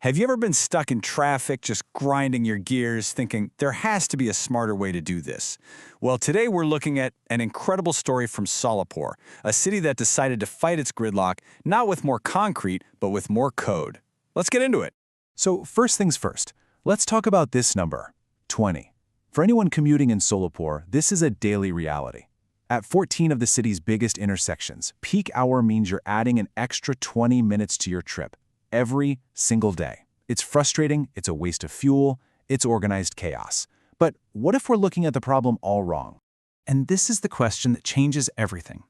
Have you ever been stuck in traffic just grinding your gears thinking there has to be a smarter way to do this? Well, today we're looking at an incredible story from Solapur, a city that decided to fight its gridlock not with more concrete, but with more code. Let's get into it. So first things first, let's talk about this number, 20. For anyone commuting in Solapur, this is a daily reality. At 14 of the city's biggest intersections, peak hour means you're adding an extra 20 minutes to your trip every single day. It's frustrating, it's a waste of fuel, it's organized chaos. But what if we're looking at the problem all wrong? And this is the question that changes everything.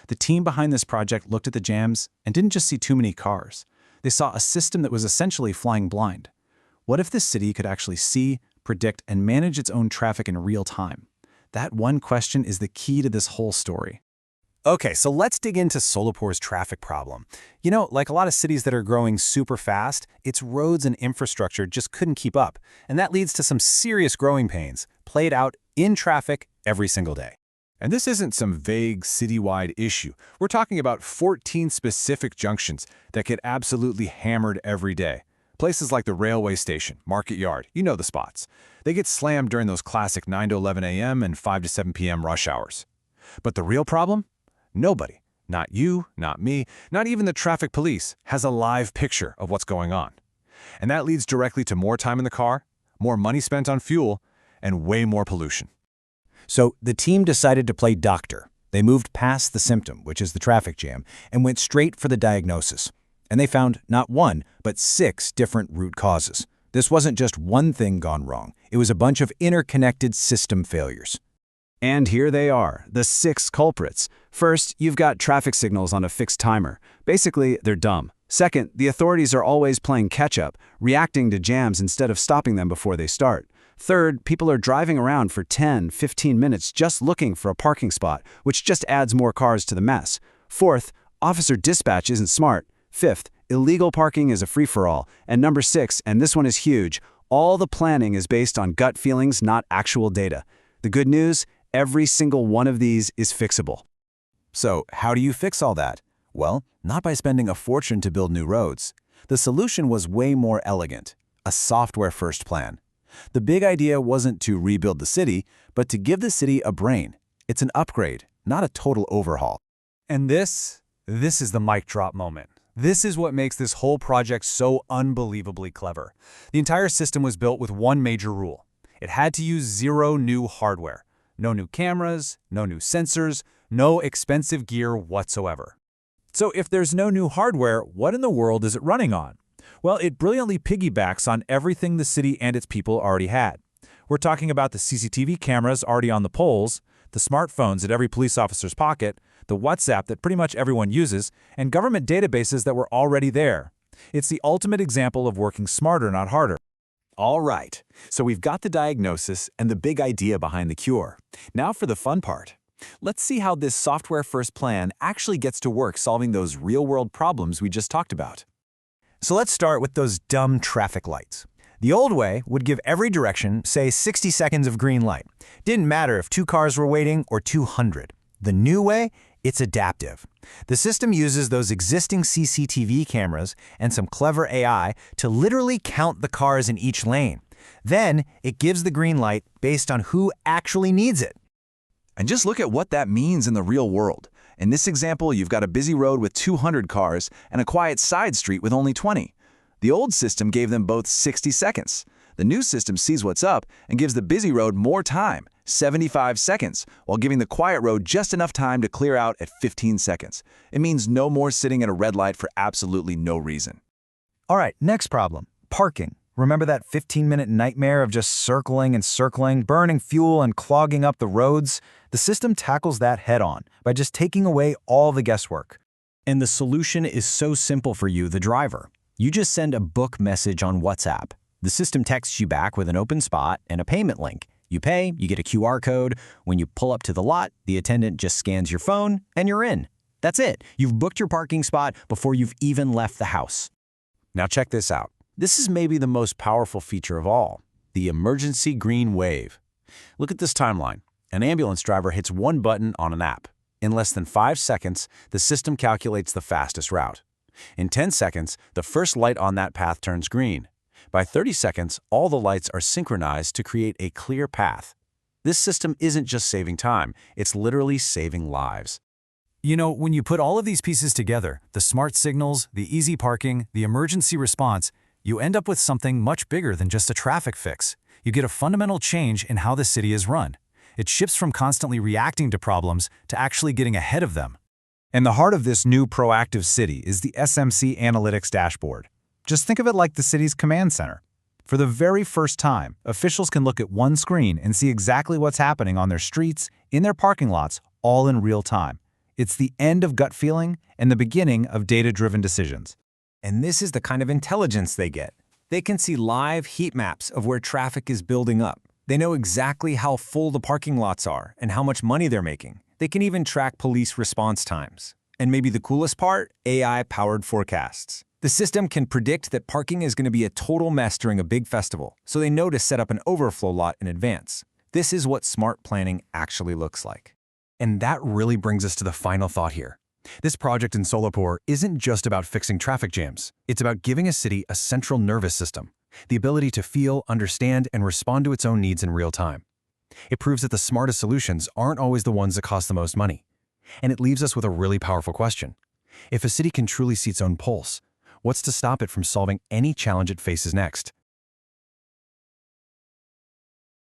The team behind this project looked at the jams and didn't just see too many cars. They saw a system that was essentially flying blind. What if this city could actually see, predict, and manage its own traffic in real time? That one question is the key to this whole story. Okay, so let's dig into Solapur's traffic problem. You know, like a lot of cities that are growing super fast, its roads and infrastructure just couldn't keep up, and that leads to some serious growing pains, played out in traffic every single day. And this isn't some vague citywide issue. We're talking about 14 specific junctions that get absolutely hammered every day. Places like the railway station, Market Yard, you know the spots. They get slammed during those classic 9 to 11 a.m. and 5 to 7 p.m. rush hours. But the real problem? Nobody, not you, not me, not even the traffic police, has a live picture of what's going on. And that leads directly to more time in the car, more money spent on fuel, and way more pollution. So the team decided to play doctor. They moved past the symptom, which is the traffic jam, and went straight for the diagnosis. And they found not one, but 6 different root causes. This wasn't just one thing gone wrong. It was a bunch of interconnected system failures. And here they are, the 6 culprits. First, you've got traffic signals on a fixed timer. Basically, they're dumb. Second, the authorities are always playing catch-up, reacting to jams instead of stopping them before they start. Third, people are driving around for 10, 15 minutes just looking for a parking spot, which just adds more cars to the mess. Fourth, officer dispatch isn't smart. Fifth, illegal parking is a free-for-all. And number 6, and this one is huge, all the planning is based on gut feelings, not actual data. The good news? Every single one of these is fixable. So how do you fix all that? Well, not by spending a fortune to build new roads. The solution was way more elegant, a software-first plan. The big idea wasn't to rebuild the city, but to give the city a brain. It's an upgrade, not a total overhaul. And this is the mic drop moment. This is what makes this whole project so unbelievably clever. The entire system was built with one major rule. It had to use 0 new hardware. No new cameras, no new sensors, no expensive gear whatsoever. So if there's no new hardware, what in the world is it running on? Well, it brilliantly piggybacks on everything the city and its people already had. We're talking about the CCTV cameras already on the poles, the smartphones at every police officer's pocket, the WhatsApp that pretty much everyone uses, and government databases that were already there. It's the ultimate example of working smarter, not harder. All right, so we've got the diagnosis and the big idea behind the cure. Now for the fun part. Let's see how this software-first plan actually gets to work solving those real-world problems we just talked about. So let's start with those dumb traffic lights. The old way would give every direction, say 60 seconds of green light. Didn't matter if 2 cars were waiting or 200. The new way? It's adaptive. The system uses those existing CCTV cameras and some clever AI to literally count the cars in each lane. Then it gives the green light based on who actually needs it. And just look at what that means in the real world. In this example, you've got a busy road with 200 cars and a quiet side street with only 20. The old system gave them both 60 seconds. The new system sees what's up and gives the busy road more time, 75 seconds, while giving the quiet road just enough time to clear out at 15 seconds. It means no more sitting at a red light for absolutely no reason. All right, next problem, parking. Remember that 15-minute nightmare of just circling and circling, burning fuel and clogging up the roads? The system tackles that head-on by just taking away all the guesswork. And the solution is so simple for you, the driver. You just send a book message on WhatsApp. The system texts you back with an open spot and a payment link. You pay, you get a QR code. When you pull up to the lot, the attendant just scans your phone and you're in. That's it. You've booked your parking spot before you've even left the house. Now check this out. This is maybe the most powerful feature of all, the emergency green wave. Look at this timeline. An ambulance driver hits one button on an app. In less than 5 seconds, the system calculates the fastest route. In 10 seconds, the first light on that path turns green. By 30 seconds, all the lights are synchronized to create a clear path. This system isn't just saving time, it's literally saving lives. You know, when you put all of these pieces together, the smart signals, the easy parking, the emergency response, you end up with something much bigger than just a traffic fix. You get a fundamental change in how the city is run. It shifts from constantly reacting to problems to actually getting ahead of them. And the heart of this new proactive city is the SMC Analytics dashboard. Just think of it like the city's command center. For the very first time, officials can look at one screen and see exactly what's happening on their streets, in their parking lots, all in real time. It's the end of gut feeling and the beginning of data-driven decisions. And this is the kind of intelligence they get. They can see live heat maps of where traffic is building up. They know exactly how full the parking lots are and how much money they're making. They can even track police response times. And maybe the coolest part, AI-powered forecasts. The system can predict that parking is going to be a total mess during a big festival, so they know to set up an overflow lot in advance. This is what smart planning actually looks like. And that really brings us to the final thought here. This project in Solapur isn't just about fixing traffic jams. It's about giving a city a central nervous system, the ability to feel, understand, and respond to its own needs in real time. It proves that the smartest solutions aren't always the ones that cost the most money. And it leaves us with a really powerful question. If a city can truly see its own pulse, what's to stop it from solving any challenge it faces next?